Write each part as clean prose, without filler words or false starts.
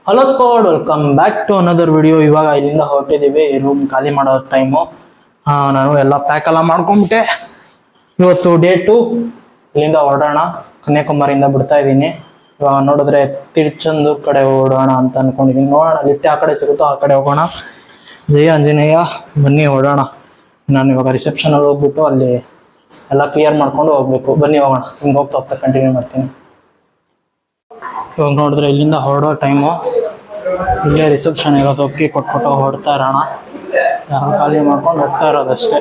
Hello squad, welcome back to another video. ಇವಾಗ ಇಲ್ಲಿಂದ ಹೊರಟಿದ್ದೀವಿ, room ಖಾಲಿ ಮಾಡೋ ಟೈಮು. ನಾನು ಎಲ್ಲ ಪ್ಯಾಕ್ ಎಲ್ಲ ಮಾಡ್ಕೊಂಬಿಟ್ಟೆ. ಇವತ್ತು ಡೇ 2. ಇಲ್ಲಿಂದ ಹೊರಡೋಣ. ಕನ್ಯಾಕುಮಾರಿಯಿಂದ ಬಿಡ್ತಾ ಇದ್ದೀನಿ. ಇವಾಗ ನೋಡಿದ್ರೆ ತಿರುಚಂದೂರ್ ಕಡೆ ಹೊರಡೋಣ ಅಂತ ಅನ್ಕೊಂಡಿದ್ದೀನಿ. ನೋಡೋಣ, ಲಿಫ್ಟ್ ಆ ಕಡೆ ಸಿಗುತ್ತೋ ಆ ಕಡೆ ಹೋಗೋಣ. ಜಯ ಆಂಜನೇಯ, ಬನ್ನಿ ಹೊರಡೋಣ. ನಾನು ಇವಾಗ ರಿಸೆಪ್ಷನಲ್ಲಿ ಹೋಗ್ಬಿಟ್ಟು ಅಲ್ಲಿ ಎಲ್ಲ ಕ್ಲಿಯರ್ ಮಾಡ್ಕೊಂಡು ಹೋಗ್ಬೇಕು. ಬನ್ನಿ ಹೋಗೋಣ. ಹಿಂಗೆ ಹೋಗ್ತಾ ಹೋಗ್ತಾ ಕಂಟಿನ್ಯೂ ಮಾಡ್ತೀನಿ. ಇವಾಗ ನೋಡಿದ್ರೆ ಇಲ್ಲಿಂದ ಹೊರಡೋ ಟೈಮು. ಇಲ್ಲೇ ರಿಸೆಪ್ಷನ್ ಇರೋದು, ಒಕ್ಕಿ ಕೊಟ್ಬಿಟ್ಟು ಹೊರಡ್ತಾ ಇರೋಣ. ಖಾಲಿ ಮಾಡ್ಕೊಂಡು ಹೋಗ್ತಾ ಇರೋದಷ್ಟೇ.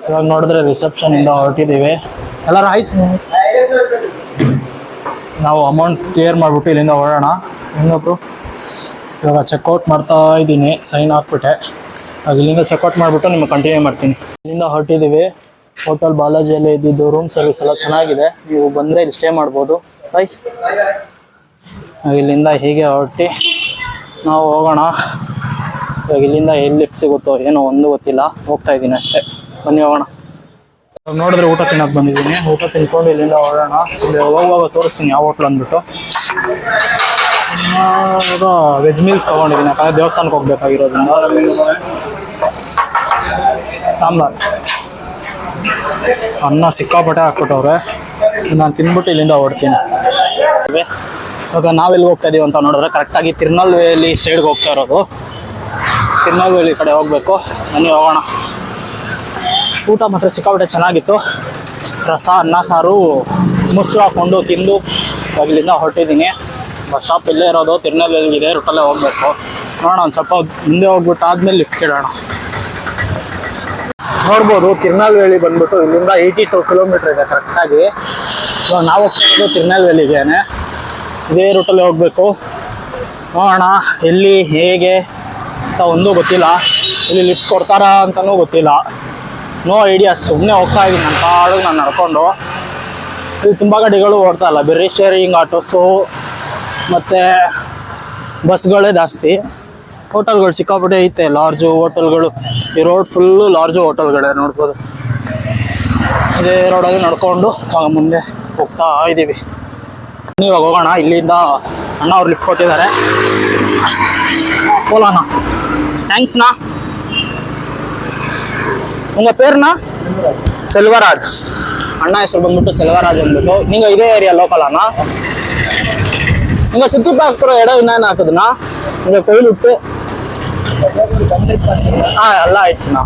ಇವಾಗ ನೋಡಿದ್ರೆ ರಿಸೆಪ್ಷನ್ ಇಂದ ಹೊರಟಿದ್ದೀವಿ. ಎಲ್ಲರೂ ಆಯ್ತು, ನಾವು ಅಮೌಂಟ್ ಕ್ಲಿಯರ್ ಮಾಡಿಬಿಟ್ಟು ಇಲ್ಲಿಂದ ಹೊರಡೋಣ. ಇನ್ನೊಬ್ರು ಇವಾಗ ಚೆಕ್ಔಟ್ ಮಾಡ್ತಾ ಇದ್ದೀನಿ, ಸೈನ್ ಹಾಕ್ಬಿಟ್ಟೆ. ಆಗ ಇಲ್ಲಿಂದ ಚೆಕ್ಔಟ್ ಮಾಡಿಬಿಟ್ಟು ನಿಮಗೆ ಕಂಟಿನ್ಯೂ ಮಾಡ್ತೀನಿ. ಇಲ್ಲಿಂದ ಹೊರಟಿದ್ದೀವಿ. ಹೋಟೆಲ್ ಬಾಲಾಜಿಯಲ್ಲಿ ಇದ್ದಿದ್ದು ರೂಮ್ ಸರ್ವಿಸ್ ಎಲ್ಲ ಚೆನ್ನಾಗಿದೆ. ನೀವು ಬಂದರೆ ಇಲ್ಲಿ ಸ್ಟೇ ಮಾಡ್ಬೋದು. ಬೈ. ಇಲ್ಲಿಂದ ಹೀಗೆ ಹೊರಟಿ ನಾವು ಹೋಗೋಣ. ಇವಾಗ ಇಲ್ಲಿಂದ ಎಲ್ಲಿ ಲಿಫ್ಟ್ ಸಿಗುತ್ತೋ ಏನೋ ಒಂದು ಗೊತ್ತಿಲ್ಲ, ಹೋಗ್ತಾ ಇದ್ದೀನಿ ಅಷ್ಟೇ. ಬನ್ನಿ ಹೋಗೋಣ. ಇವಾಗ ನೋಡಿದ್ರೆ ಊಟ ತಿನ್ನೋಕೆ ಬಂದಿದ್ದೀನಿ. ಊಟ ತಿನ್ಕೊಂಡು ಇಲ್ಲಿಂದ ಹೊರಡೋಣ. ಹೋಗುವಾಗ ತೋರಿಸ್ತೀನಿ ಯಾವ ಹೋಟ್ಲು ಅಂದ್ಬಿಟ್ಟು. ವೆಜ್ ಮೀಲ್ಸ್ ತೊಗೊಂಡಿದ್ದೀನಿ, ಯಾಕಂದರೆ ದೇವಸ್ಥಾನಕ್ಕೆ ಹೋಗ್ಬೇಕಾಗಿರೋದ್ರಿಂದ. ಸಾಂಬಾರು, ಅನ್ನ ಸಿಕ್ಕಾಪಟ್ಟೆ ಹಾಕ್ಬಿಟ್ಟವ್ರೆ. ನಾನು ತಿನ್ಬಿಟ್ಟು ಇಲ್ಲಿಂದ ಹೊರಡ್ತೀನಿ. ಇವಾಗ ನಾವೆಲ್ಲಿ ಹೋಗ್ತಾ ಇದೀವಿ ಅಂತ ನೋಡಿದ್ರೆ ಕರೆಕ್ಟಾಗಿ ತಿರುನಲ್ವೇಲಿ ಸೈಡ್ಗೆ ಹೋಗ್ತಾ ಇರೋದು. ತಿರುನಲ್ವೇಲಿ ಕಡೆ ಹೋಗಬೇಕು. ಬನ್ನಿ ಹೋಗೋಣ. ಊಟ ಮಾತ್ರ ಸಿಕ್ಕಾಪಟ್ಟೆ ಚೆನ್ನಾಗಿತ್ತು. ರಸ, ಅನ್ನ, ಸಾರು, ಮೊಸರು ಹಾಕ್ಕೊಂಡು ತಿಂದು ಇವಾಗ ಇಲ್ಲಿಂದ ಹೊರಟಿದ್ದೀನಿ. ಬಸ್ ಸ್ಟಾಪ್ ಇಲ್ಲೇ ಇರೋದು, ತಿರುನಲ್ವೇಲಿಗಿದೆ, ರೂಟಲ್ಲೇ ಹೋಗಬೇಕು. ನೋಡೋಣ, ಒಂದು ಸ್ವಲ್ಪ ಮುಂದೆ ಹೋಗ್ಬಿಟ್ಟು ಆದಮೇಲೆ ಲಿಫ್ಟ್ ಕೇಳೋಣ. ನೋಡ್ಬೋದು, ತಿರುನಲ್ವೇಲಿ ಬಂದ್ಬಿಟ್ಟು ಇಲ್ಲಿಂದ 82 ಕಿಲೋಮೀಟ್ರ್ ಇದೆ ಕರೆಕ್ಟಾಗಿ. ಇವಾಗ ನಾವು ಹೋಗ್ತಿರೋದು ತಿರುನಲ್ವೇಲಿಗೇನೆ. ಇದೇ ರೂಟಲ್ಲಿ ಹೋಗಬೇಕು. ನೋಡೋಣ ಎಲ್ಲಿ ಹೇಗೆ ಅಂತ ಒಂದೂ ಗೊತ್ತಿಲ್ಲ. ಇಲ್ಲಿ ಲಿಫ್ಟ್ ಕೊಡ್ತಾರಾ ಅಂತಲೂ ಗೊತ್ತಿಲ್ಲ. No idea. ಸುಮ್ಮನೆ ಹೋಗ್ತಾ ಇದ್ದೀನಿ ನನ್ನ ಕಾಡಿಗೆ ನಾನು ನಡ್ಕೊಂಡು. ಇಲ್ಲಿ ತುಂಬ ಗಾಡಿಗಳು ಓಡ್ತಾ ಇಲ್ಲ, ಬೇರೆ ಶೇರಿಂಗ್ ಆಟೋಸು ಮತ್ತು ಬಸ್ಗಳೇ ಜಾಸ್ತಿ. ಹೋಟೆಲ್ಗಳು ಸಿಕ್ಕಾಪಟ್ಟೆ ಐತೆ, ಲಾರ್ಜು ಹೋಟೆಲ್ಗಳು. ಈ ರೋಡ್ ಫುಲ್ಲು ಲಾರ್ಜು ಹೋಟೆಲ್ಗಳೇ ನೋಡ್ಬೋದು. ಇದೇ ರೋಡಲ್ಲಿ ನಡ್ಕೊಂಡು ಮುಂದೆ ಹೋಗ್ತಾ ಇದ್ದೀವಿ. ಇವಾಗ ಹೋಗೋಣ. ಇಲ್ಲಿಂದ ಅಣ್ಣ ಅವ್ರು ಲಿಫ್ಟ್ ಕೊಟ್ಟಿದ್ದಾರೆ. ಹೋಗೋಣ. ಥ್ಯಾಂಕ್ಸ್ನಾ. ನಿಂಗೆ ಪೇರ್ನಾ? ಸೆಲ್ವರಾಜ್. ಅಣ್ಣ ಹೆಸರು ಬಂದ್ಬಿಟ್ಟು ಸೆಲ್ವರಾಜ್ ಅಂದ್ಬಿಟ್ಟು. ನಿಂಗೆ ಇದೇ ಏರಿಯಾ ಲೋಕಲ್ ಅಣ್ಣ? ನಿಂಗೆ ಸುತ್ತಿ ಹಾಕ್ತಿರೋ ಎಡ ಇನ್ನೇನು ಹಾಕಿದ್ನಾ? ನಿಂಗೆ ಕೊಯ್ಲಿಟ್ಟು ಹಾಂ ಎಲ್ಲ ಆಯ್ತುನಾ.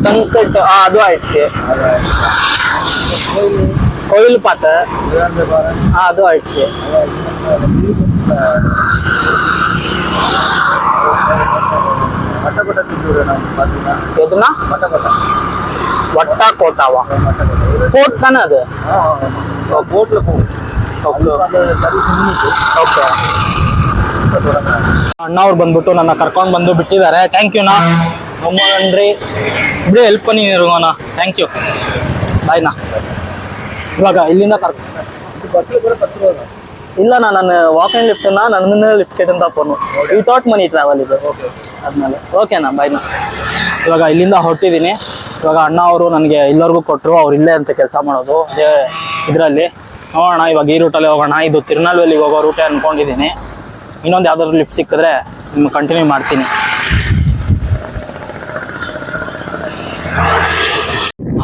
ಸನ್ಸೆಟ್ ಅದು ಆಯ್ತು. கோயில் பார்த்தேன், அதுவும் ஆயிடுச்சு. எதுனா வட்டா கோட்டாவா? ஃபோர்ட் தானே அது? போட்ல போகும். ಓಕೆ. ಅಣ್ಣ ಅವ್ರು ಬಂದ್ಬಿಟ್ಟು ನನ್ನ ಕರ್ಕೊಂಡು ಬಂದು ಬಿಟ್ಟಿದ್ದಾರೆ. ಥ್ಯಾಂಕ್ ಯುನಾ. ரொம்ப நன்றி. இப்படியே ಹೆಲ್ಪ್ பண்ணி இருங்கண்ணா. Thank you. ಬಾಯ್ನಾ. ಇವಾಗ ಇಲ್ಲಿಂದ ಇಲ್ಲ, ನಾನು ವಾಕ್ ಆ್ಯಂಡ್ ಲಿಫ್ಟನ್ನ ನನ್ನ ಲಿಫ್ಟ್ ಕೇಟಂತ ಫೋನು ವಿತೌಟ್ ಮನಿ ಟ್ರಾವೆಲ್ ಇದು. ಆದ್ಮೇಲೆ ಓಕೆನಾ, ಬಾಯ್ನಾ. ಇವಾಗ ಇಲ್ಲಿಂದ ಹೊರಟಿದ್ದೀನಿ. ಇವಾಗ ಅಣ್ಣ ಅವರು ನನಗೆ ಎಲ್ಲರಿಗೂ ಕೊಟ್ಟರು, ಅವ್ರು ಇಲ್ಲೇ ಅಂತ ಕೆಲಸ ಮಾಡೋದು ಅದೇ ಇದರಲ್ಲಿ. ನೋಡೋಣ, ಇವಾಗ ಈ ರೂಟಲ್ಲೇ ಹೋಗೋಣ. ಇದು ತಿರುನಲ್ವೇಲಿಗೆ ಹೋಗೋ ರೂಟೇ ಅಂದ್ಕೊಂಡಿದ್ದೀನಿ. ಇನ್ನೊಂದು ಯಾವ್ದಾದ್ರು ಲಿಫ್ಟ್ ಸಿಕ್ಕಿದ್ರೆ ನಿಮ್ಗೆ ಕಂಟಿನ್ಯೂ ಮಾಡ್ತೀನಿ.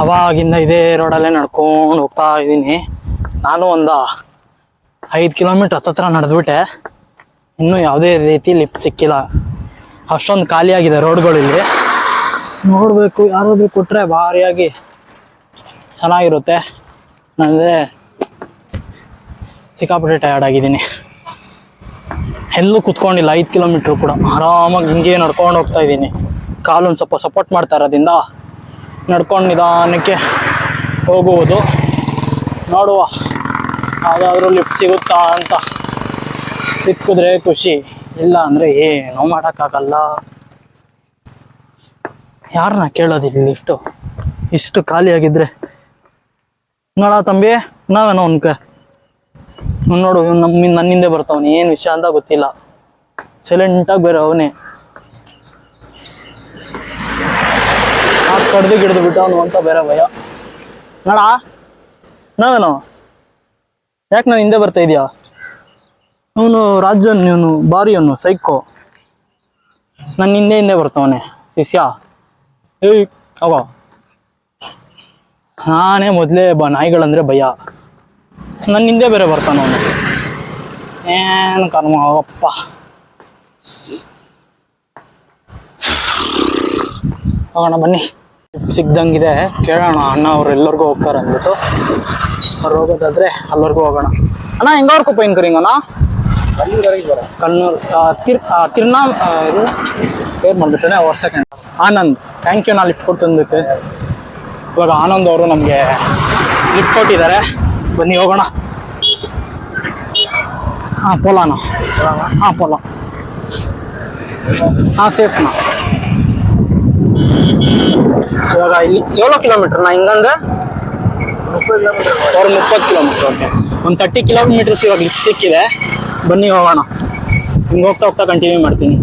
ಅವಾಗಿಂದ ಇದೇ ರೋಡಲ್ಲೇ ನಡ್ಕೊಂಡು ಹೋಗ್ತಾ ಇದ್ದೀನಿ. ನಾನು ಒಂದು 5 ಕಿಲೋಮೀಟ್ರ್ ಹತ್ತತ್ರ ನಡೆದ್ಬಿಟ್ಟೆ. ಇನ್ನೂ ಯಾವುದೇ ರೀತಿ ಲಿಫ್ಟ್ ಸಿಕ್ಕಿಲ್ಲ. ಅಷ್ಟೊಂದು ಖಾಲಿಯಾಗಿದೆ ರೋಡ್ಗಳು ಇಲ್ಲಿ. ನೋಡಬೇಕು, ಯಾರಾದರೂ ಕೊಟ್ಟರೆ ಭಾರಿಯಾಗಿ ಚೆನ್ನಾಗಿರುತ್ತೆ. ಅಂದರೆ ಸಿಕ್ಕಾಪಟ್ಟೆ ಟಯರ್ಡ್ ಆಗಿದ್ದೀನಿ. ಎಲ್ಲೂ ಕುತ್ಕೊಂಡಿಲ್ಲ 5 ಕಿಲೋಮೀಟ್ರ್ ಕೂಡ. ಆರಾಮಾಗಿ ಹಿಂಗೆ ನಡ್ಕೊಂಡು ಹೋಗ್ತಾ ಇದ್ದೀನಿ. ಕಾಲು ಒಂದು ಸ್ವಲ್ಪ ಸಪೋರ್ಟ್ ಮಾಡ್ತಾ ಇರೋದ್ರಿಂದ ನಡ್ಕೊಂಡು ನಿಧಾನಕ್ಕೆ ಹೋಗುವುದು. ನೋಡುವ ಯಾವುದಾದ್ರೂ ಲಿಫ್ಟ್ ಸಿಗುತ್ತಾ ಅಂತ. ಸಿಕ್ಕಿದ್ರೆ ಖುಷಿ, ಇಲ್ಲ ಅಂದರೆ ಏನೂ ಮಾಡೋಕ್ಕಾಗಲ್ಲ. ಯಾರನ್ನ ಕೇಳೋದಿಲ್ಲ ಲಿಫ್ಟು ಇಷ್ಟು ಖಾಲಿಯಾಗಿದ್ದರೆ. ನೋಡ ತಂಬಿ, ನಾವೇನೋ ಅನ್ಕ ನೋಡು, ನನ್ನಿಂದೆ ಬರ್ತಾವನು. ಏನು ವಿಷಯ ಅಂತ ಗೊತ್ತಿಲ್ಲ. ಸೈಲೆಂಟಾಗಿ ಬೇರೆ ಅವನೇ ಕಡ್ದು ಗಿಡ್ದು ಬಿಟ್ಟು ಅವನು ಅಂತ ಬೇರೆ ಭಯ. ನೋಡ ನಾವೇನು ಯಾಕೆ ನಾನು ಹಿಂದೆ ಬರ್ತಾ ಇದೆಯಾ? ಅವನು ರಾಜನ್, ಇವನು ಬಾರಿ, ಅವನು ಸೈಕೋ. ನನ್ನ ಹಿಂದೆ ಬರ್ತಾವನೆ ಶಿಷ್ಯ. ಏಯ್ ಅವ ನಾನೇ ಮೊದಲೇ ನಾಯಿಗಳಂದ್ರೆ ಭಯ. ನನ್ನ ಹಿಂದೆ ಬೇರೆ ಬರ್ತಾನ ಅವನು. ಏನು ಕರ್ಮ ಹೋಗಪ್ಪ. ಹೋಗೋಣ ಬನ್ನಿ. ಸಿಗ್ದಂಗಿದೆ, ಕೇಳೋಣ ಅಣ್ಣ ಅವ್ರು ಎಲ್ಲರಿಗೂ ಹೋಗ್ತಾರೆ ಅಂದ್ಬಿಟ್ಟು. ಅವ್ರು ಹೋಗೋದಾದ್ರೆ ಅಲ್ಲವರೆಗೂ ಹೋಗೋಣ. ಅಣ್ಣ ಹೆಂಗವ್ರ ಪೈನ್ ಕರಿಂಗಣ್ಣ? ಕಣ್ಣೂರು ತಿರ್ನಾ ಇದು ಪೇರ್ ಮಾಡ್ಬಿಟ್ಟೆ. ಅವ್ರ ಸೆಕೆಂಡ್ ಆನಂದ್, ಥ್ಯಾಂಕ್ ಯು. ನಾ ಲಿಫ್ಟ್ ಕೊಟ್ಟಂದಕ್ಕೆ. ಇವಾಗ ಆನಂದ್ ಅವರು ನಮಗೆ ಲಿಫ್ಟ್ ಕೊಟ್ಟಿದ್ದಾರೆ. ಬನ್ನಿ ಹೋಗೋಣ. ಹಾಂ ಪೋಲಾನ. ಹಾಂ ಪೋಲ. ಹಾಂ ಸೇಫ್ನಾ. ಇವಾಗ ಇಲ್ಲಿ 7 ಕಿಲೋಮೀಟರ್ನಾ ಹಿಂಗಂದ್ರೆ 30 ಕಿಲೋಮೀಟರ್. ಓಕೆ, ಒಂದು 30 ಕಿಲೋಮೀಟರ್ಸ್ ಇವಾಗ ಲಿಫ್ಟ್ ಸಿಕ್ಕಿದೆ. ಬನ್ನಿ ಹೋಗೋಣ. ಹಿಂಗೆ ಹೋಗ್ತಾ ಹೋಗ್ತಾ ಕಂಟಿನ್ಯೂ ಮಾಡ್ತೀನಿ.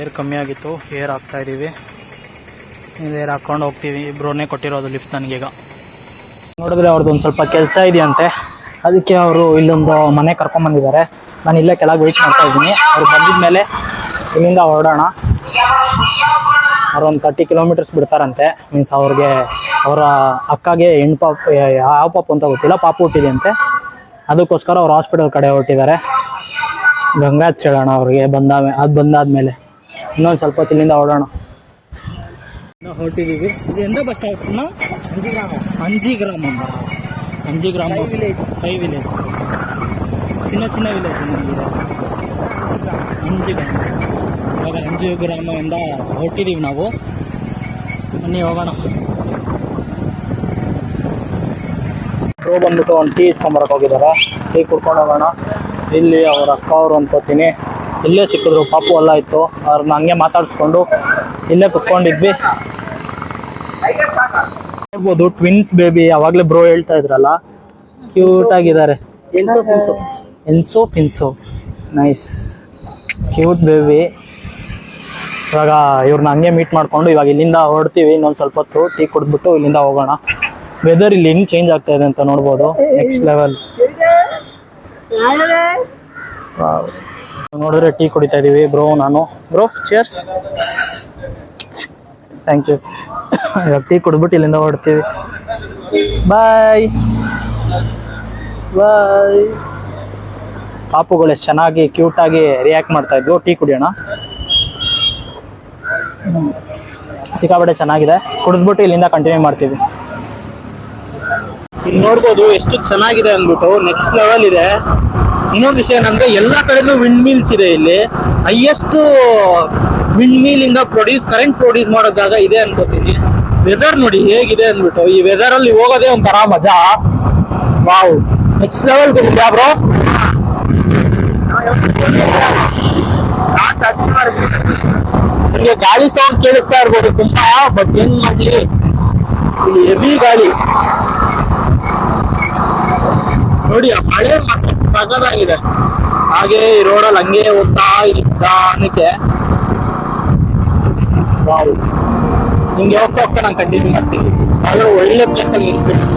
ಏರ್ ಕಮ್ಮಿ ಆಗಿತ್ತು, ಏರ್ ಹಾಕ್ತಾ ಇದೀವಿ. ಏರ್ ಹಾಕೊಂಡು ಹೋಗ್ತೀವಿ. ಇಬ್ರನ್ನೇ ಕೊಟ್ಟಿರೋದು ಲಿಫ್ಟ್ ನನಗೀಗ. ನೋಡಿದ್ರೆ ಅವ್ರದ್ದು ಒಂದು ಸ್ವಲ್ಪ ಕೆಲಸ ಇದೆಯಂತೆ, ಅದಕ್ಕೆ ಅವರು ಇಲ್ಲೊಂದು ಮನೆ ಕರ್ಕೊಂಡ್ಬಂದಿದ್ದಾರೆ. ನಾನು ಇಲ್ಲೇ ಕೆಳಗೆ ವೆಯ್ಟ್ ಮಾಡ್ತಾ ಇದ್ದೀನಿ. ಅವ್ರು ಬಂದಿದ್ಮೇಲೆ ಇಲ್ಲಿಂದ ಹೊರಡೋಣ. ಅವ್ರೊಂದು 30 ಕಿಲೋಮೀಟರ್ಸ್ ಬಿಡ್ತಾರಂತೆ. ಮೀನ್ಸ್ ಅವ್ರಿಗೆ ಅವರ ಅಕ್ಕಗೆ ಹೆಣ್ಣು ಪಾಪ, ಯಾವ ಪಾಪ ಅಂತ ಗೊತ್ತಿಲ್ಲ, ಪಾಪ ಹುಟ್ಟಿದೆ ಅಂತೆ. ಅದಕ್ಕೋಸ್ಕರ ಅವ್ರು ಹಾಸ್ಪಿಟಲ್ ಕಡೆ ಹೊರಟಿದ್ದಾರೆ. ಗಂಗಾತ್ ಹೇಳೋಣ ಅವ್ರಿಗೆ ಬಂದಾದ್ಮೇಲೆ ಇನ್ನೊಂದು ಸ್ವಲ್ಪ ಹೊತ್ತು ಇಲ್ಲಿಂದ ಹೊರಡೋಣ. ಹೊರಟಿದ್ದೀವಿ. ಇದು ಎಂದ ಬಸ್ ಸ್ಟಾಪ್? ಅಂಜಿಗ್ರಾಮ. ಅಂಜಿಗ್ರಾಮ 5 ವಿಲೇಜ್, ಚಿನ್ನ ವಿಲೇಜ್ ನಮಗಿದೆ. ಅಂಜಿಗ್ರಾಮ. ಇವಾಗ ಅಂಜಿಗ್ರಾಮದಿಂದ ಹೊರಟಿದ್ದೀವಿ ನಾವು. ಬನ್ನಿ ಹೋಗೋಣ. ಬ್ರೋ ಬಂದ್ಬಿಟ್ಟು ಒಂದು ಟೀ ಇಸ್ಕೊಂಬರಕ್ಕೆ ಹೋಗಿದ್ದಾರೆ. ಟೀ ಕುಡ್ಕೊಂಡು ಹೋಗೋಣ. ಇಲ್ಲಿ ಅವ್ರ ಅಕ್ಕ ಅವರು ಅನ್ಕೋತೀನಿ ಇಲ್ಲೇ ಸಿಕ್ಕಿದ್ರು. ಪಾಪು ಎಲ್ಲ ಇತ್ತು. ಅವ್ರನ್ನ ಹಂಗೆ ಮಾತಾಡಿಸ್ಕೊಂಡು ಇಲ್ಲೇ ಕುತ್ಕೊಂಡಿದ್ವಿ. ನೋಡ್ಬೋದು ಟ್ವಿನ್ಸ್ ಬೇಬಿ. ಅವಾಗಲೇ ಬ್ರೋ ಹೇಳ್ತಾ ಇದ್ರಲ್ಲ, ಕ್ಯೂಟ್ ಆಗಿದ್ದಾರೆ. ಎನ್ಸೋ ಫಿನ್ಸೋ, ನೈಸ್ ಕ್ಯೂಟ್ ಬೇಬಿ. ಇವಾಗ ಇವ್ರನ್ನ ಹಂಗೆ ಮೀಟ್ ಮಾಡ್ಕೊಂಡು ಇವಾಗ ಇಲ್ಲಿಂದ ಹೊರಡ್ತೀವಿ. ಇನ್ನೊಂದು ಸ್ವಲ್ಪ ಹೊತ್ತು ಟೀ ಕುಡಿದ್ಬಿಟ್ಟು ಇಲ್ಲಿಂದ ಹೋಗೋಣ. ವೆದರ್ ಇಲ್ಲಿ ಹೆಂಗ್ ಚೇಂಜ್ ಆಗ್ತಾ ಇದೆ ಅಂತ ನೋಡ್ಬೋದು. Next level. ನೋಡಿದ್ರೆ ಟೀ ಕುಡಿತಾ ಇದೀವಿ ಬ್ರೋ, ನಾನು. Bro cheers. Thank you. ಇವಾಗ ಟೀ ಕುಡಿದ್ಬಿಟ್ಟು ಇಲ್ಲಿಂದ ಹೊರಡ್ತೀವಿ. ಬಾಯ್ ಬಾಯ್. ಪಾಪುಗಳು ಎಷ್ಟು ಚೆನ್ನಾಗಿ ಕ್ಯೂಟಾಗಿ ರಿಯಾಕ್ಟ್ ಮಾಡ್ತಾ ಇದ್ವು. ಟೀ ಕುಡಿಯೋಣ. ಸಿಕ್ಕಾಪಟ್ಟೆ ಚೆನ್ನಾಗಿದೆ. ಕುಡಿದ್ಬಿಟ್ಟು ಇಲ್ಲಿಂದ ಕಂಟಿನ್ಯೂ ಮಾಡ್ತೀವಿ. ಇಲ್ಲಿ ನೋಡ್ಬೋದು ಎಷ್ಟು ಚೆನ್ನಾಗಿದೆ ಅಂದ್ಬಿಟ್ಟು. ನೆಕ್ಸ್ಟ್ ಲೆವೆಲ್ ಇದೆ. ಇನ್ನೊಂದು ವಿಷಯ ಏನಂದ್ರೆ ಎಲ್ಲ ಕಡೆನೂ ವಿಂಡ್ ಮಿಲ್ಸ್ ಇದೆ. ಇಲ್ಲಿ ಹೈಯೆಸ್ಟ್ ವಿಂಡ್ ಮಿಲ್ ಇಂದ ಕರೆಂಟ್ ಪ್ರೊಡ್ಯೂಸ್ ಮಾಡೋ ಜಾಗ ಇದೆ ಅನ್ಕೋತೀನಿ. ವೆದರ್ ನೋಡಿ ಹೇಗಿದೆ ಅಂದ್ಬಿಟ್ಟು. ಈ ವೆದರ್ ಅಲ್ಲಿ ಹೋಗೋದೇ ಒಂಥರ ಮಜಾ. ವಾವ್, ನೆಕ್ಸ್ಟ್ ಲೆವೆಲ್ ಬಂದಿದ್ಯಾ ಬ್ರೋ? ನಿಮಗೆ ಗಾಳಿ ಸೌಂಡ್ ಕೇಳಿಸ್ತಾ ಇರ್ಬೋದು ತುಂಬಾ, ಬಟ್ ಏನ್ ಮಾಡ್ಲಿ, ಇಲ್ಲಿ ಹೆವಿ ಗಾಳಿ ನೋಡಿ. ಆ ಮಳೆ ಮತ್ತೆ ಸಗದಾಗಿದೆ. ಹಾಗೆ ಈ ರೋಡಲ್ಲಿ ಹಂಗೆ ಹೋಗ್ತಾ ನಿಧಾನಕ್ಕೆ. ನಿಮ್ಗೆ ಹೋಗ್ತಾ ನಾನು ಕಂಟಿನ್ಯೂ ಮಾಡ್ತೀನಿ. ಆದ್ರೆ ಒಳ್ಳೆ ಪ್ಲೇಸ್ ಅಲ್ಲಿ ನಿಲ್ಸ್ಬೇಕು.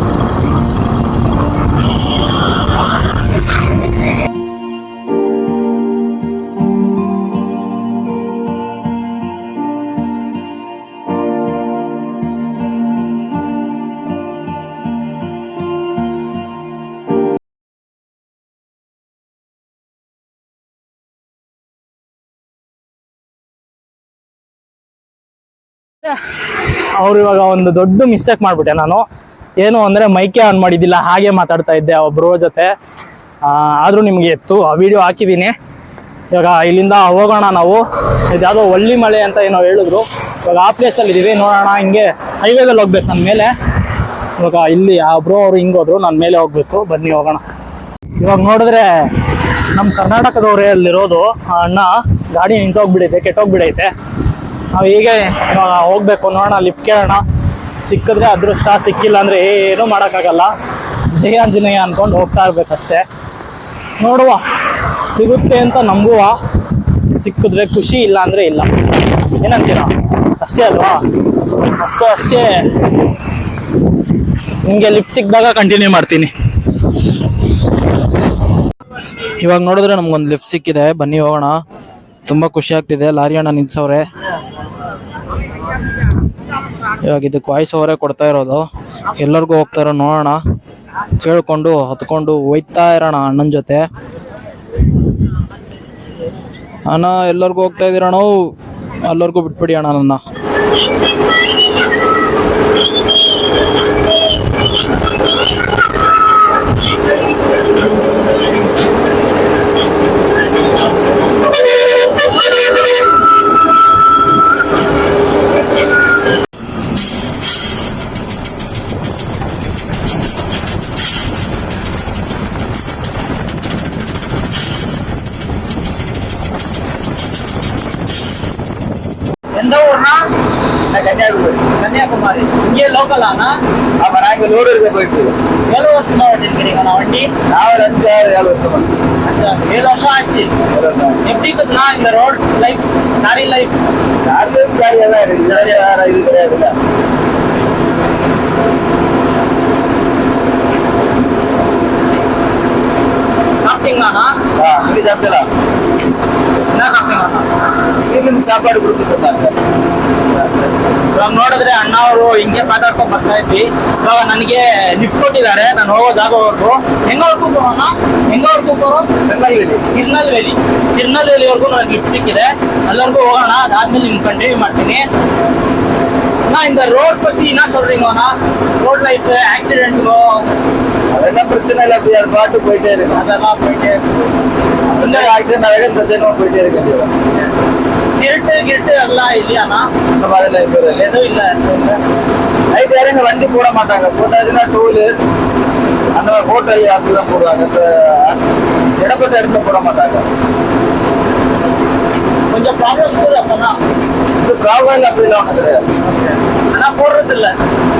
ಅವ್ರು ಇವಾಗ ಒಂದು ದೊಡ್ಡ ಮಿಸ್ಟೇಕ್ ಮಾಡ್ಬಿಟ್ಟೆ ನಾನು. ಏನು ಅಂದ್ರೆ ಮೈಕೆ ಆನ್ ಮಾಡಿದ್ದಿಲ್ಲ, ಹಾಗೆ ಮಾತಾಡ್ತಾ ಇದ್ದೆ ಒಬ್ರು ಜೊತೆ. ಆದ್ರೂ ನಿಮ್ಗೆ ಎತ್ತು ಆ ವಿಡಿಯೋ ಹಾಕಿದ್ದೀನಿ. ಇವಾಗ ಇಲ್ಲಿಂದ ಹೋಗೋಣ ನಾವು. ಇದ್ಯಾವುದೋ ಒಳ್ಳಿ ಮಳೆ ಅಂತ ಏನೋ ಹೇಳಿದ್ರು. ಇವಾಗ ಆ ಪ್ಲೇಸಲ್ಲಿ ಇದೀವಿ. ನೋಡೋಣ, ಹಿಂಗೆ ಹೈವೇದಲ್ಲಿ ಹೋಗ್ಬೇಕು ನನ್ನ ಮೇಲೆ. ಇವಾಗ ಇಲ್ಲಿ ಒಬ್ರು ಅವರು ಹಿಂಗೋದ್ರು, ನಾನು ಮೇಲೆ ಹೋಗ್ಬೇಕು. ಬನ್ನಿ ಹೋಗೋಣ. ಇವಾಗ ನೋಡಿದ್ರೆ ನಮ್ಮ ಕರ್ನಾಟಕದವ್ರೆ ಅಲ್ಲಿರೋದು. ಅಣ್ಣ ಗಾಡಿ ನಿಂತೋಗ್ಬಿಡೈತೆ, ಕೆಟ್ಟೋಗ್ಬಿಡೈತೆ. ನಾವು ಹೀಗೆ ಇವಾಗ ಹೋಗ್ಬೇಕು. ನೋಡೋಣ, ಲಿಫ್ಟ್ ಕೇಳೋಣ. ಸಿಕ್ಕಿದ್ರೆ ಅದೃಷ್ಟ, ಸಿಕ್ಕಿಲ್ಲ ಅಂದ್ರೆ ಏನೂ ಮಾಡೋಕ್ಕಾಗಲ್ಲ. ಜಯ ಆಂಜನೇಯ ಅನ್ಕೊಂಡು ಹೋಗ್ತಾ ಇರ್ಬೇಕಷ್ಟೇ. ನೋಡುವ, ಸಿಗುತ್ತೆ ಅಂತ ನಂಬುವ. ಸಿಕ್ಕಿದ್ರೆ ಖುಷಿ, ಇಲ್ಲ ಅಂದ್ರೆ ಇಲ್ಲ. ಏನಂತೀರಾ? ಅಷ್ಟೇ ಅಲ್ವಾ? ಅಷ್ಟೇ ನಿಮಗೆ ಲಿಫ್ಟ್ ಸಿಕ್ಕಿದಾಗ ಕಂಟಿನ್ಯೂ ಮಾಡ್ತೀನಿ. ಇವಾಗ ನೋಡಿದ್ರೆ ನಮ್ಗೊಂದು ಲಿಫ್ಟ್ ಸಿಕ್ಕಿದೆ, ಬನ್ನಿ ಹೋಗೋಣ. ತುಂಬ ಖುಷಿ ಆಗ್ತಿದೆ. ಲಾರಿ ಅಣ್ಣ ನಿಲ್ಸವ್ರೆ. ಇವಾಗ ಇದಕ್ಕೆ ವಾಯ್ಸ್ ಅವರೇ ಕೊಡ್ತಾ ಇರೋದು. ಎಲ್ಲರಿಗೂ ಹೋಗ್ತಾರೋ ನೋಡೋಣ, ಕೇಳ್ಕೊಂಡು ಹತ್ಕೊಂಡು ಹೋಯ್ತಾ ಇರೋಣ ಅಣ್ಣನ ಜೊತೆ. ಅಣ್ಣ ಎಲ್ಲರಿಗೂ ಹೋಗ್ತಾ ಇದ್ದೀರಣ್ಣ, ಎಲ್ಲರಿಗೂ ಬಿಟ್ಬಿಡಿ ಅಣ್ಣ ನನ್ನ. கன்னியாகுமரி இங்கே லோக்கல் ஆனா? ஆமா, நாங்க லோடு எடுக்க போயிட்டு இருக்கோம். எவ்வளவு வருஷமா ஓட்டிருக்கீங்க வண்டி? நான் ஒரு 5-7 வருஷமா. 7 வருஷம் ஆச்சு. எப்படி இருக்குதுண்ணா இந்த road life, lorry life? Lorry life ஜாலியாக தான் இருக்கு, ஜாலியாக வேற இது கிடையாதுல்ல. சாப்பிட்டீங்களாண்ணா? இங்கே சாப்பிடலாம். என்ன சாப்பிட்டீங்கண்ணா? வீட்டில் சாப்பாடு கொடுத்துட்டு இருந்தாங்க. ಇವಾಗ ನೋಡಿದ್ರೆ ಅಣ್ಣ ಅವರು ಹಿಂಗೆ ಮಾತಾಡ್ಕೊಂಡ್ ಬರ್ತಾ ಇದ್ವಿ. ಇವಾಗ ನನಗೆ ಲಿಫ್ಟ್ ಕೊಟ್ಟಿದ್ದಾರೆ, ನಾನು ಹೋಗೋ ಜಾಗವರೆಗೂ. ಹೆಂಗವರೆಗೂ ಬರೋಣ? ಹೆಂಗವರೆಗೂ ಬರೋ? ತಿರುನಲ್ವೇಲಿವರೆಗೂ ನನಗೆ ಲಿಫ್ಟ್ ಸಿಕ್ಕಿದೆ. ಎಲ್ಲರಿಗೂ ಹೋಗೋಣ, ಅದಾದ್ಮೇಲೆ ನಿಮ್ಗೆ ಕಂಟಿನ್ಯೂ ಮಾಡ್ತೀನಿ. நான் இந்த ரோட் பத்தி என்ன சொல்றீங்கண்ணா? ரோட் லைஃப், ஆக்சிடென்ட்கோ அதெல்லாம் பிரச்சனை இல்லை, அப்படி அது பாட்டு போயிட்டே இருக்கு. அதெல்லாம் போயிட்டே இருக்கு. இந்த ஆக்சிடென்ட் ஆக இந்த சைடும் போயிட்டே இருக்கு. கிருட்டு எல்லாம் இல்லையாண்ணா? அந்த மாதிரிலாம் எதுவும் இல்லை. நைட் யாரும் இங்கே வண்டி போட மாட்டாங்க, போட்டாச்சுன்னா டூலு அந்த மாதிரி ஹோட்டல் அதுதான் போடுவாங்க. இந்த இடப்பட்ட இடத்துல போட மாட்டாங்க. கொஞ்சம் ப்ராப்ளம் இருக்குது அப்பனா? இது ப்ராப்ளம் இல்லை, அப்படிலாம் ஒன்றும் கிடையாது. ஆனால் போடுறது இல்லை.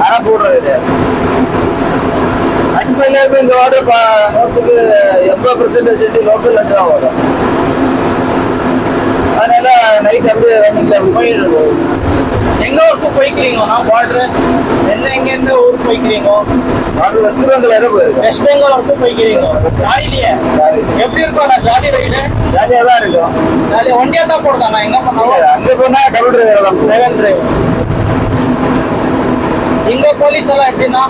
ஆனால் போடுறது கிடையாது. மேக்ஸிமம் எல்லாருமே இந்த வார்டு 80% லோக்கல் வச்சு தான் வரும். அதனால நைட் அப்படியே ரன்னிங்ல அப்படி போயிடுது. எங்க ஊருக்கு போய்க்கிறீங்கண்ணா? பார்டர் எந்த ஊருக்கு போய்க்கிறீங்க? பார்டர் வெஸ்ட் பெங்கால் வரை போயிருக்கு. வெஸ்ட் பெங்கால் வரைக்கும் போய்க்கிறீங்க காலையிலேயே? எப்படி இருக்கும் அந்த ஜாலி ரைடு? ஜாலியாக தான் இருக்கும். ஜாலியாக ஒண்டியாக தான் போடுதாண்ணா? எங்க பண்ணாலும் அங்கே போனால் டபுள் டிரைவர் தான். Second driver. இங்க போலீஸ் எல்லாம் எப்படின்னா?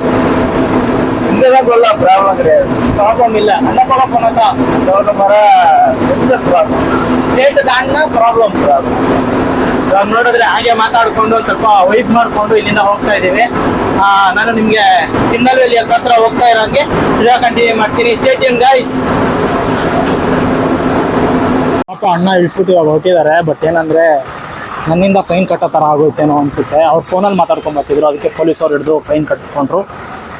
இங்கே தான் போடலாம், ப்ராப்ளம் கிடையாது. ப்ராப்ளம் இல்லை. அந்த பக்கம் போனாக்கா கவர்மெண்ட் மர எந்த ப்ராಬ್ಲಮ್ ಸ್ಟೇಟ್ ದಾಂಡಿನ ಪ್ರಾಬ್ಲಮ್. ಇವಾಗ ನೋಡಿದ್ರೆ ಹಾಗೆ ಮಾತಾಡ್ಕೊಂಡು ಸ್ವಲ್ಪ ವೈಟ್ ಮಾಡ್ಕೊಂಡು ಇಲ್ಲಿಂದ ಹೋಗ್ತಾ ಇದ್ದೀವಿ. ನಾನು ನಿಮಗೆ ತಿರುನಲ್ವೇಲಿ ಹತ್ರ ಹೋಗ್ತಾ ಇರೋಂಗೆ ಇವಾಗ ಕಂಟಿನ್ಯೂ ಮಾಡ್ತೀನಿ. Stay tune guys. ಪಾಪ ಅಣ್ಣ ಇಳಿಸ್ಬಿಟ್ಟು ಇವಾಗ ಹೊರಟಿದ್ದಾರೆ. ಬಟ್ ಏನಂದ್ರೆ ನನ್ನಿಂದ ಫೈನ್ ಕಟ್ಟೋ ಥರ ಆಗೋಯ್ತೇನೋ ಅನ್ಸುತ್ತೆ. ಅವ್ರು ಫೋನಲ್ಲಿ ಮಾತಾಡ್ಕೊಂಡು ಬರ್ತಿದ್ರು, ಅದಕ್ಕೆ ಪೊಲೀಸವ್ರು ಹಿಡಿದು ಫೈನ್ ಕಟ್ಟಿಸ್ಕೊಂಡ್ರು.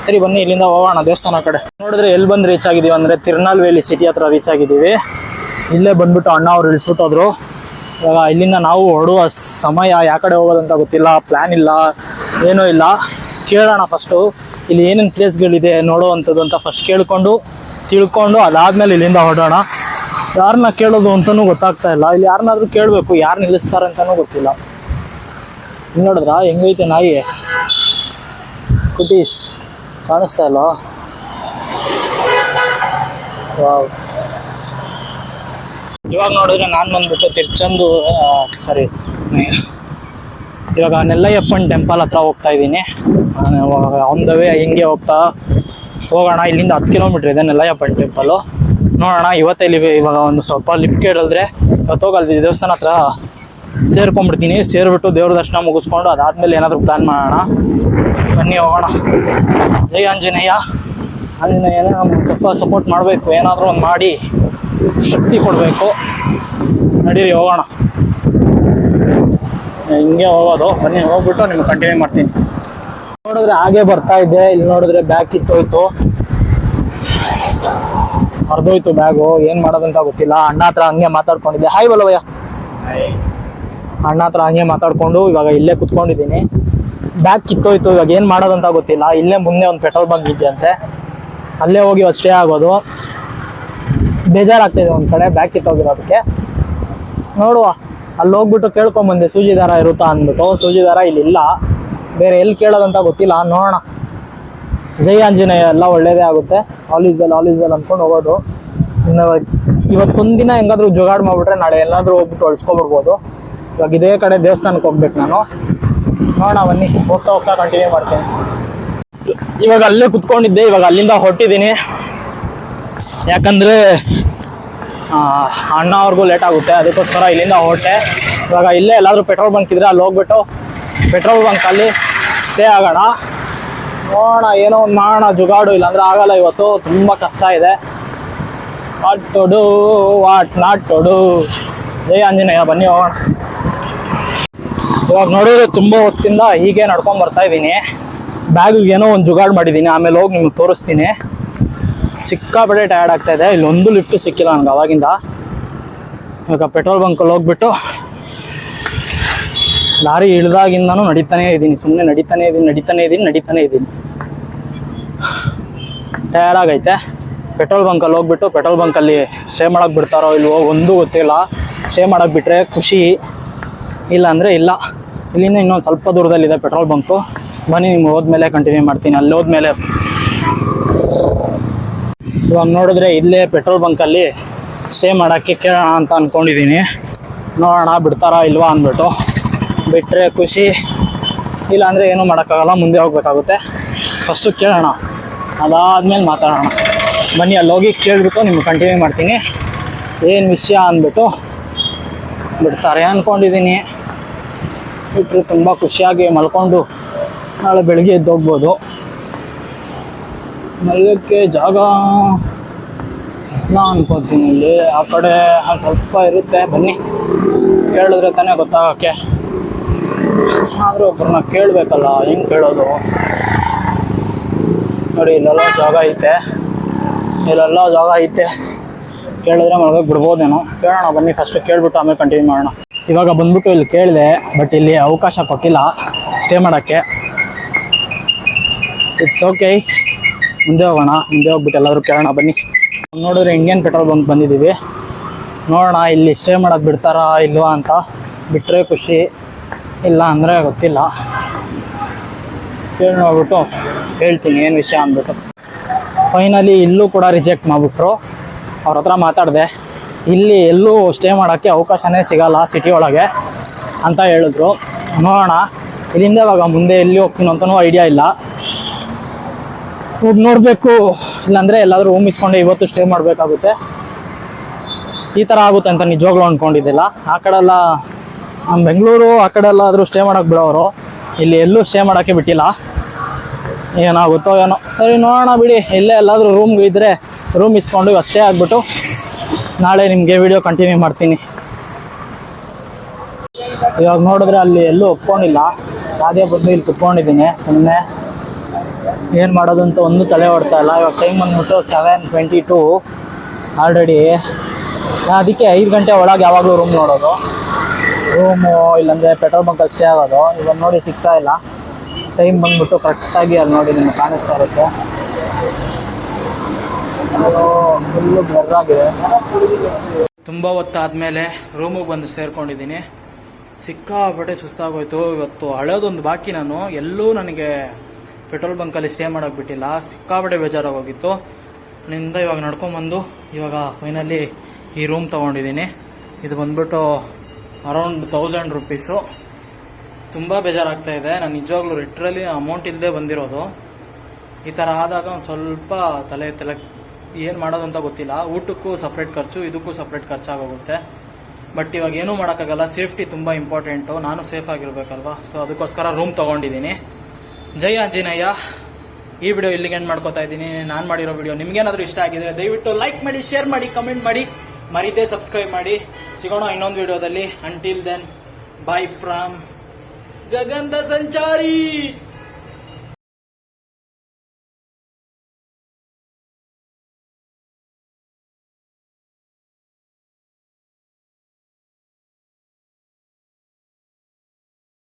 ಸರಿ ಬನ್ನಿ ಇಲ್ಲಿಂದ ಹೋಗೋಣ ದೇವಸ್ಥಾನ ಕಡೆ. ನೋಡಿದ್ರೆ ಎಲ್ಲಿ ಬಂದು ರೀಚ್ ಆಗಿದ್ದೀವಿ ಅಂದರೆ ತಿರುನಲ್ವೇಲಿ ಸಿಟಿ ಹತ್ರ ರೀಚ್ ಆಗಿದ್ದೀವಿ. ಇಲ್ಲೇ ಬಂದ್ಬಿಟ್ಟು ಅಣ್ಣ ಅವ್ರು ಇಳಿಸ್ಬಿಟ್ಟೋದ್ರು. ಇವಾಗ ಇಲ್ಲಿಂದ ನಾವು ಹೊರಡುವ ಸಮಯ, ಯಾವ ಕಡೆ ಹೋಗೋದಂತ ಗೊತ್ತಿಲ್ಲ, ಪ್ಲ್ಯಾನ್ ಇಲ್ಲ, ಏನೂ ಇಲ್ಲ. ಕೇಳೋಣ ಫಸ್ಟು ಇಲ್ಲಿ ಏನೇನು ಪ್ಲೇಸ್ಗಳಿದೆ ನೋಡುವಂಥದ್ದು ಅಂತ ಫಸ್ಟ್ ತಿಳ್ಕೊಂಡು ಅದಾದಮೇಲೆ ಇಲ್ಲಿಂದ ಹೊರಡೋಣ. ಯಾರನ್ನ ಕೇಳೋದು ಅಂತಲೂ ಗೊತ್ತಾಗ್ತಾ ಇಲ್ಲ. ಇಲ್ಲಿ ಯಾರನ್ನಾದ್ರೂ ಕೇಳಬೇಕು, ಯಾರು ನಿಲ್ಲಿಸ್ತಾರೆ ಅಂತಲೂ ಗೊತ್ತಿಲ್ಲ. ಇಲ್ಲಿ ನೋಡಿದ್ರಾ ಹೆಂಗೈತೆ ನಾಯಿ ಕುಟೀಸ್, ಕಾಣಿಸ್ತಾ ಇಲ್ಲ? ವಾವ್. ಇವಾಗ ನೋಡಿದ್ರೆ ನಾನು ಬಂದ್ಬಿಟ್ಟು ಇವಾಗ ನೆಲ್ಲಯ್ಯಪ್ಪನ ಟೆಂಪಲ್ ಹತ್ರ ಹೋಗ್ತಾ ಇದ್ದೀನಿ. ಆನ್ ದ ವೇ ಹಿಂಗೆ ಹೋಗೋಣ. ಇಲ್ಲಿಂದ 10 ಕಿಲೋಮೀಟ್ರ್ ಇದೆ ನೆಲ್ಲಯ್ಯಪ್ಪನ ಟೆಂಪಲ್ಲು. ನೋಡೋಣ ಇವತ್ತೇ ಇವಾಗ ಒಂದು ಸ್ವಲ್ಪ ಲಿಫ್ಟ್ ಕೇಳಿದ್ರೆ ಇವತ್ತು ಹೋಗಲ್ದಿ ದೇವಸ್ಥಾನ ಹತ್ರ ಸೇರ್ಕೊಂಡ್ಬಿಡ್ತೀನಿ. ಸೇರಿಬಿಟ್ಟು ದೇವ್ರ ದರ್ಶನ ಮುಗಿಸ್ಕೊಂಡು ಅದಾದಮೇಲೆ ಏನಾದರೂ ಪ್ಲ್ಯಾನ್ ಮಾಡೋಣ. ಬನ್ನಿ ಹೋಗೋಣ. ಜೈ ಆಂಜನೇಯನ ನಮ್ಗೆ ಸ್ವಲ್ಪ ಸಪೋರ್ಟ್ ಮಾಡಬೇಕು, ಏನಾದರೂ ಒಂದು ಮಾಡಿ ಶಕ್ತಿ ಕೊಡಬೇಕು. ನಡೀರಿ ಹೋಗೋಣ. ಹಿಂಗೆ ಹೋಗೋದು. ಬನ್ನಿ ಹೋಗ್ಬಿಟ್ಟು ನಿಮ್ಗೆ ಕಂಟಿನ್ಯೂ ಮಾಡ್ತೀನಿ. ನೋಡಿದ್ರೆ ಹಾಗೆ ಬರ್ತಾ ಇದ್ದೆ, ಇಲ್ಲಿ ನೋಡಿದ್ರೆ ಬ್ಯಾಗ್ ಕಿತ್ತೋಯ್ತು, ಹರಿದೋಯ್ತು ಬ್ಯಾಗು. ಏನು ಮಾಡೋದಂತ ಗೊತ್ತಿಲ್ಲ. ಅಣ್ಣ ಹತ್ರ ಹಂಗೆ ಮಾತಾಡ್ಕೊಂಡಿದ್ದೆ. ಹಾಯ್ ಬಲವಯ್ಯ. ಅಣ್ಣ ಹತ್ರ ಹಂಗೆ ಮಾತಾಡ್ಕೊಂಡು ಇವಾಗ ಇಲ್ಲೇ ಕುತ್ಕೊಂಡಿದ್ದೀನಿ. ಬ್ಯಾಗ್ ಕಿತ್ತೋಯ್ತು, ಇವಾಗ ಏನು ಮಾಡೋದಂತ ಗೊತ್ತಿಲ್ಲ. ಇಲ್ಲೇ ಮುಂದೆ ಒಂದು ಪೆಟ್ರೋಲ್ ಬಂಕ್ ಇದೆಯಂತೆ, ಅಲ್ಲೇ ಹೋಗಿ ಇವತ್ತು ಸ್ಟೇ ಆಗೋದು. ಬೇಜಾರಾಗ್ತಿದೆ ಒಂದು ಕಡೆ ಬ್ಯಾಗ್ ಕಿತ್ತೋಗಿರೋದಕ್ಕೆ. ನೋಡುವ ಅಲ್ಲಿ ಹೋಗ್ಬಿಟ್ಟು ಕೇಳ್ಕೊಂಬಂದೆ ಸೂಜಿ ದಾರ ಇರುತ್ತಾ ಅಂದ್ಬಿಟ್ಟು. ಸೂಜಿ ದಾರ ಇಲ್ಲಿ ಇಲ್ಲ, ಬೇರೆ ಎಲ್ಲಿ ಕೇಳೋದಂತ ಗೊತ್ತಿಲ್ಲ, ನೋಡೋಣ. ಜೈ ಆಂಜನೇಯ, ಎಲ್ಲ ಒಳ್ಳೇದೇ ಆಗುತ್ತೆ. ಆಲ್ ಇಸ್ ವೆಲ್ ಅಂದ್ಕೊಂಡು ಹೋಗೋದು. ಇನ್ನು ಇವತ್ತೊಂದಿನ ಹೆಂಗಾದ್ರೂ ಜುಗಾಡ್ ಮಾಡ್ಬಿಟ್ರೆ ನಾಳೆ ಎಲ್ಲಾದ್ರೂ ಹೋಗ್ಬಿಟ್ಟು ಹೊಳ್ಸ್ಕೊಬಿಡ್ಬೋದು. ಇವಾಗ ಇದೇ ಕಡೆ ದೇವಸ್ಥಾನಕ್ಕೆ ಹೋಗ್ಬೇಕು ನಾನು. ನೋಡೋಣ ಬನ್ನಿ, ಹೋಗ್ತಾ ಕಂಟಿನ್ಯೂ ಮಾಡ್ತೀನಿ. ಇವಾಗ ಅಲ್ಲೇ ಕುತ್ಕೊಂಡಿದ್ದೆ, ಇವಾಗ ಅಲ್ಲಿಂದ ಹೊರಟಿದ್ದೀನಿ. ಯಾಕಂದರೆ ಅಣ್ಣ ಅವ್ರಿಗೂ ಲೇಟ್ ಆಗುತ್ತೆ, ಅದಕ್ಕೋಸ್ಕರ ಇಲ್ಲಿಂದ ಹೊರಟೆ. ಇವಾಗ ಇಲ್ಲೇ ಎಲ್ಲಾದರೂ ಪೆಟ್ರೋಲ್ ಬಂಕ್ ಇದ್ರೆ ಅಲ್ಲಿ ಹೋಗ್ಬಿಟ್ಟು ಪೆಟ್ರೋಲ್ ಬಂಕಲ್ಲಿ ಸ್ಟೇ ಆಗೋಣ. ನೋಡೋಣ, ಏನೋ ಒಂದು ಮಾಡೋಣ ಜುಗಾಡು, ಇಲ್ಲಾಂದ್ರೆ ಆಗಲ್ಲ. ಇವತ್ತು ತುಂಬ ಕಷ್ಟ ಇದೆ. What to do, what not to do. ಜೈ ಆಂಜನೇಯ, ಬನ್ನಿ ಹೋಗೋಣ. ಇವಾಗ ನೋಡಿದ್ರೆ ತುಂಬ ಹೊತ್ತಿಂದ ಹೀಗೆ ನಡ್ಕೊಂಡು ಬರ್ತಾ ಇದ್ದೀನಿ. ಬ್ಯಾಗಿಗೆ ಏನೋ ಒಂದು ಜುಗಾಡು ಮಾಡಿದ್ದೀನಿ, ಆಮೇಲೆ ಹೋಗಿ ನಿಮ್ಗೆ ತೋರಿಸ್ತೀನಿ. ಸಿಕ್ಕಾಪಟ್ಟೆ ಟಯರ್ಡ್ ಆಗ್ತಾ ಇದೆ. ಇಲ್ಲೊಂದು ಲಿಫ್ಟು ಸಿಕ್ಕಿಲ್ಲ ನನಗೆ ಅವಾಗಿಂದ. ಇವಾಗ ಪೆಟ್ರೋಲ್ ಬಂಕಲ್ಲಿ ಹೋಗ್ಬಿಟ್ಟು ಲಾರಿ ಇಳ್ದಾಗಿಂದನೂ ನಡೀತಾನೇ ಇದ್ದೀನಿ, ಸುಮ್ಮನೆ ನಡೀತಾನೇ ಇದ್ದೀನಿ. ಟಯರ್ಡ್ ಆಗೈತೆ. ಪೆಟ್ರೋಲ್ ಬಂಕಲ್ಲಿ ಹೋಗ್ಬಿಟ್ಟು ಪೆಟ್ರೋಲ್ ಬಂಕಲ್ಲಿ ಸ್ಟೇ ಮಾಡೋಕೆ ಬಿಡ್ತಾರೋ ಇಲ್ವೋ ಒಂದೂ ಗೊತ್ತಿಲ್ಲ. ಸ್ಟೇ ಮಾಡೋಕೆ ಬಿಟ್ಟರೆ ಖುಷಿ, ಇಲ್ಲ ಅಂದರೆ ಇಲ್ಲ. ಇಲ್ಲಿಂದ ಇನ್ನೊಂದು ಸ್ವಲ್ಪ ದೂರದಲ್ಲಿದೆ ಪೆಟ್ರೋಲ್ ಬಂಕು. ಬನ್ನಿ, ನಿಮ್ಗೆ ಹೋದ್ಮೇಲೆ ಕಂಟಿನ್ಯೂ ಮಾಡ್ತೀನಿ. ಅಲ್ಲಿ ಹೋದ್ಮೇಲೆ ಇವಾಗ ನೋಡಿದ್ರೆ ಇಲ್ಲೇ ಪೆಟ್ರೋಲ್ ಬಂಕಲ್ಲಿ ಸ್ಟೇ ಮಾಡೋಕ್ಕೆ ಕೇಳೋಣ ಅಂತ ಅಂದ್ಕೊಂಡಿದ್ದೀನಿ. ನೋಡೋಣ ಬಿಡ್ತಾರಾ ಇಲ್ವಾ ಅಂದ್ಬಿಟ್ಟು. ಬಿಟ್ಟರೆ ಖುಷಿ, ಇಲ್ಲಾಂದರೆ ಏನೂ ಮಾಡೋಕ್ಕಾಗಲ್ಲ, ಮುಂದೆ ಹೋಗ್ಬೇಕಾಗುತ್ತೆ. ಫಸ್ಟು ಕೇಳೋಣ, ಅದಾದಮೇಲೆ ಮಾತಾಡೋಣ. ಬನ್ನಿ, ಅಲ್ಲಿ ಹೋಗಿ ಕೇಳಿಬಿಟ್ಟು ನಿಮ್ಗೆ ಕಂಟಿನ್ಯೂ ಮಾಡ್ತೀನಿ ಏನು ವಿಷಯ ಅಂದ್ಬಿಟ್ಟು. ಬಿಡ್ತಾರೆ ಅಂದ್ಕೊಂಡಿದ್ದೀನಿ. ಬಿಟ್ಟರೆ ತುಂಬ ಖುಷಿಯಾಗಿ ಮಲ್ಕೊಂಡು ನಾಳೆ ಬೆಳಗ್ಗೆ ಎದ್ದು ಹೋಗ್ಬೋದು. ಮಲಗಕ್ಕೆ ಜಾಗ ನಾ ಅನ್ಕೋತೀನಿ. ಇಲ್ಲಿ ಆ ಕಡೆ ಸ್ವಲ್ಪ ಇರುತ್ತೆ. ಬನ್ನಿ, ಕೇಳಿದ್ರೆ ತಾನೇ ಗೊತ್ತಾಗೋಕ್ಕೆ. ಆದರೂ ಒಬ್ಬರನ್ನ ಕೇಳಬೇಕಲ್ಲ, ಹೆಂಗೆ ಕೇಳೋದು? ನೋಡಿ, ಇಲ್ಲೆಲ್ಲ ಜಾಗ ಐತೆ. ಕೇಳಿದ್ರೆ ಮಲಗಕ್ಕೆ ಬಿಡ್ಬೋದೇನೋ. ಕೇಳೋಣ ಬನ್ನಿ, ಫಸ್ಟು ಕೇಳಿಬಿಟ್ಟು ಆಮೇಲೆ ಕಂಟಿನ್ಯೂ ಮಾಡೋಣ. ಇವಾಗ ಬಂದ್ಬಿಟ್ಟು ಇಲ್ಲಿ ಕೇಳಿದೆ, ಬಟ್ ಇಲ್ಲಿ ಅವಕಾಶ ಕೊಟ್ಟಿಲ್ಲ ಸ್ಟೇ ಮಾಡೋಕ್ಕೆ. ಇಟ್ಸ್ ಓಕೆ, ಮುಂದೆ ಹೋಗೋಣ. ಮುಂದೆ ಹೋಗ್ಬಿಟ್ಟು ಎಲ್ಲಾದರೂ ಕೇಳೋಣ ಬನ್ನಿ. ನೋಡಿದ್ರೆ ಇಂಡಿಯನ್ ಪೆಟ್ರೋಲ್ ಬಂಕ್ ಬಂದಿದ್ದೀವಿ. ನೋಡೋಣ ಇಲ್ಲಿ ಸ್ಟೇ ಮಾಡೋಕ್ಕೆ ಬಿಡ್ತಾರಾ ಇಲ್ವಾ ಅಂತ. ಬಿಟ್ಟರೆ ಖುಷಿ, ಇಲ್ಲ ಅಂದರೆ ಗೊತ್ತಿಲ್ಲ. ಕೇಳಿ ನೋಡ್ಬಿಟ್ಟು ಹೇಳ್ತೀನಿ ಏನು ವಿಷಯ ಅಂದ್ಬಿಟ್ಟು. ಫೈನಲಿ ಇಲ್ಲೂ ಕೂಡ ರಿಜೆಕ್ಟ್ ಮಾಡಿಬಿಟ್ರು. ಅವ್ರ ಹತ್ರ ಮಾತಾಡಿದೆ, ಇಲ್ಲಿ ಎಲ್ಲೂ ಸ್ಟೇ ಮಾಡೋಕ್ಕೆ ಅವಕಾಶನೇ ಸಿಗೋಲ್ಲ ಸಿಟಿ ಒಳಗೆ ಅಂತ ಹೇಳಿದ್ರು. ನೋಡೋಣ, ಇಲ್ಲಿಂದ ಇವಾಗ ಮುಂದೆ ಎಲ್ಲಿ ಹೋಗ್ತೀನಿ ಅಂತಲೂ ಐಡಿಯಾ ಇಲ್ಲ. ಹೋಗಿ ನೋಡಬೇಕು, ಇಲ್ಲಾಂದರೆ ಎಲ್ಲಾದರೂ ರೂಮ್ ಇಸ್ಕೊಂಡು ಇವತ್ತು ಸ್ಟೇ ಮಾಡಬೇಕಾಗುತ್ತೆ. ಈ ಥರ ಆಗುತ್ತೆ ಅಂತ ನಿಜವಾಗ್ಲೂ ಅಂದ್ಕೊಂಡಿದ್ದಿಲ್ಲ. ಆ ಕಡೆ ಎಲ್ಲ ನಮ್ಮ ಬೆಂಗಳೂರು ಆ ಕಡೆ ಎಲ್ಲ ಆದರೂ ಸ್ಟೇ ಮಾಡೋಕ್ಕೆ ಬಿಡೋರು, ಇಲ್ಲಿ ಎಲ್ಲೂ ಸ್ಟೇ ಮಾಡೋಕ್ಕೆ ಬಿಟ್ಟಿಲ್ಲ. ಏನಾಗುತ್ತೋ ಏನೋ. ಸರಿ, ನೋಡೋಣ ಬಿಡಿ. ಇಲ್ಲೇ ಎಲ್ಲಾದರೂ ರೂಮ್ಗೆ ಇದ್ದರೆ ರೂಮ್ ಇಸ್ಕೊಂಡು ಇವತ್ತು ಸ್ಟೇ ಆಗಿಬಿಟ್ಟು ನಾಳೆ ನಿಮಗೆ ವಿಡಿಯೋ ಕಂಟಿನ್ಯೂ ಮಾಡ್ತೀನಿ. ಇವಾಗ ನೋಡಿದ್ರೆ ಅಲ್ಲಿ ಎಲ್ಲೂ ಒಪ್ಕೊಂಡಿಲ್ಲ. ಅದೇ ಬದಲು ಇಲ್ಲಿ ಕುತ್ಕೊಂಡಿದ್ದೀನಿ ಸುಮ್ಮನೆ. ಏನು ಮಾಡೋದು ಅಂತ ಒಂದು ತಲೆ ಹೊಡ್ತಾ ಇಲ್ಲ. ಇವಾಗ ಟೈಮ್ ಬಂದ್ಬಿಟ್ಟು 7:22 ಆಲ್ರೆಡಿ. ಅದಕ್ಕೆ 5 ಗಂಟೆ ಒಳಗೆ ಯಾವಾಗಲೂ ರೂಮ್ ನೋಡೋದು. ರೂಮು ಇಲ್ಲಾಂದರೆ ಪೆಟ್ರೋಲ್ ಬಂಕಲ್ಲಿ ಸ್ಟೇ ಆಗೋದು. ಇವಾಗ ನೋಡಿ ಸಿಗ್ತಾ ಇಲ್ಲ. ಟೈಮ್ ಬಂದ್ಬಿಟ್ಟು ಕರೆಕ್ಟಾಗಿ ಅಲ್ಲಿ ನೋಡಿ ನಿಮಗೆ ಕಾಣಿಸ್ತಾ ಇರುತ್ತೆ. ಫುಲ್ಲು ಬ್ಲರ್ ಆಗಿದೆ. ತುಂಬ ಹೊತ್ತಾದಮೇಲೆ ರೂಮಿಗೆ ಬಂದು ಸೇರ್ಕೊಂಡಿದ್ದೀನಿ. ಸಿಕ್ಕಾಪಟ್ಟೆ ಸುಸ್ತಾಗೋಯ್ತು. ಇವತ್ತು ಹಳೋದೊಂದು ಬಾಕಿ. ನಾನು ಎಲ್ಲೂ ನನಗೆ ಪೆಟ್ರೋಲ್ ಬಂಕಲ್ಲಿ ಸ್ಟೇ ಮಾಡೋಕ್ಕೆ ಬಿಟ್ಟಿಲ್ಲ. ಸಿಕ್ಕಾಪಟ್ಟೆ ಬೇಜಾರಾಗೋಗಿತ್ತು. ಅಲ್ಲಿಂದ ಇವಾಗ ನಡ್ಕೊಂಬಂದು ಇವಾಗ ಫೈನಲಿ ಈ ರೂಮ್ ತೊಗೊಂಡಿದ್ದೀನಿ. ಇದು ಬಂದ್ಬಿಟ್ಟು ಅರೌಂಡ್ 1000 ರುಪೀಸು. ತುಂಬ ಬೇಜಾರಾಗ್ತಾಯಿದೆ. ನಾನು ನಿಜವಾಗ್ಲೂ ಲಿಟ್ರಲಿ ಅಮೌಂಟ್ ಇಲ್ಲದೆ ಬಂದಿರೋದು. ಈ ಥರ ಆದಾಗ ಒಂದು ಸ್ವಲ್ಪ ತಲೆ ಏನು ಮಾಡೋದು ಅಂತ ಗೊತ್ತಿಲ್ಲ. ಊಟಕ್ಕೂ ಸಪ್ರೇಟ್ ಖರ್ಚು, ಇದಕ್ಕೂ ಸಪ್ರೇಟ್ ಖರ್ಚಾಗೋಗುತ್ತೆ. ಬಟ್ ಇವಾಗ ಏನೂ ಮಾಡೋಕ್ಕಾಗಲ್ಲ. ಸೇಫ್ಟಿ ತುಂಬ ಇಂಪಾರ್ಟೆಂಟು. ನಾನು ಸೇಫ್ ಆಗಿರ್ಬೇಕಲ್ವಾ. ಸೊ ಅದಕ್ಕೋಸ್ಕರ ರೂಮ್ ತೊಗೊಂಡಿದ್ದೀನಿ. ಜೈ ಆಂಜನೇಯ. ಈ ವಿಡಿಯೋ ಇಲ್ಲಿಗೆ ಎಂಡ್ ಮಾಡ್ಕೋತಾ ಇದ್ದೀನಿ. ನಾನು ಮಾಡಿರೋ ವಿಡಿಯೋ ನಿಮ್ಗೇನಾದರೂ ಇಷ್ಟ ಆಗಿದ್ರೆ ದಯವಿಟ್ಟು ಲೈಕ್ ಮಾಡಿ, ಶೇರ್ ಮಾಡಿ, ಕಮೆಂಟ್ ಮಾಡಿ, ಮರೀದೇ ಸಬ್ಸ್ಕ್ರೈಬ್ ಮಾಡಿ. ಸಿಗೋಣ ಇನ್ನೊಂದು ವಿಡಿಯೋದಲ್ಲಿ. ಅಂಟಿಲ್ ದೆನ್, ಬಾಯ್ ಫ್ರಮ್ ಗಗನದ ಸಂಚಾರಿ.